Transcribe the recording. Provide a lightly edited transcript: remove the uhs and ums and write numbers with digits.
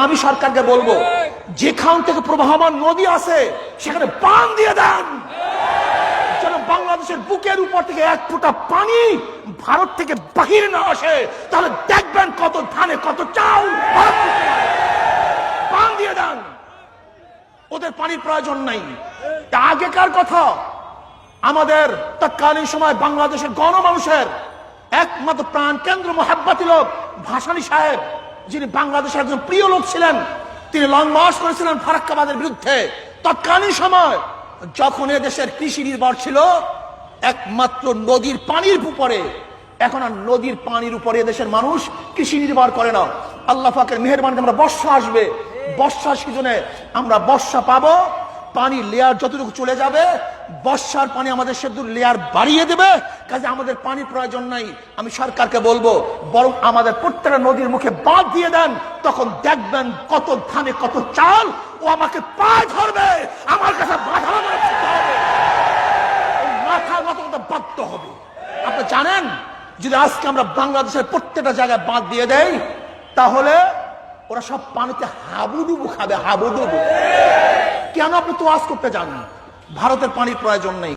আমি সরকারকে বলবো, যেখান থেকে প্রবাহমান নদী আছে সেখানে বাঁধ দিয়ে দেন, যেন বাংলাদেশের বুকের উপর থেকে এক ফোঁটা পানি ভারত থেকে বাহির না আসে। তাহলে দেখবেন কত ধানে কত চাল। বাঁধ দিয়ে দেন, ওদের পানির প্রয়োজন নাই। আগেকার কথা, আমাদের তৎকালীন সময় বাংলাদেশের গণমানুষের একমাত্র প্রাণ কেন্দ্র মোহাব্বতী লোক ভাসানী সাহেব, যিনি বাংলাদেশের একজন প্রিয় লোক ছিলেন, তিনি লং মার্চ করেছিলেন ফারাক্কাবাদের বিরুদ্ধে। তৎকালীন সময় যখন এদেশের কৃষি নির্ভর ছিল একমাত্র নদীর পানির উপরে, এখন আর নদীর পানির উপরে এদেশের মানুষ কৃষি নির্ভর করে না। আল্লাহ পাকের মেহেরবানিতে আমরা বর্ষা আসবে, বর্ষার সিজনে আমরা বর্ষা পাবো, পানির লেয়ার যতটুকু চলে যাবে, বর্ষার পানি আমাদের সেতুর লেয়ার বাড়িয়ে দেবে। কাজে আমাদের পানির প্রয়োজন নাই। আমি সরকারকে বলবো, বরং আমাদের প্রত্যেকটা নদীর মুখে বাঁধ দিয়ে দেন, তখন দেখবেন কত ধানে কত চাল। ও আমাকে পায়ে ধরবে, আমার কাছে বাধা মাথা মতো বাধ্য হবে। আপনি জানেন, যদি আজকে আমরা বাংলাদেশের প্রত্যেকটা জায়গায় বাঁধ দিয়ে দেই, তাহলে ওরা সব পানিতে হাবুডুবু খাবে, হাবুডুবু। কেন আপনি তো আজ করতে যান? ভারতের পানির প্রয়োজন নেই।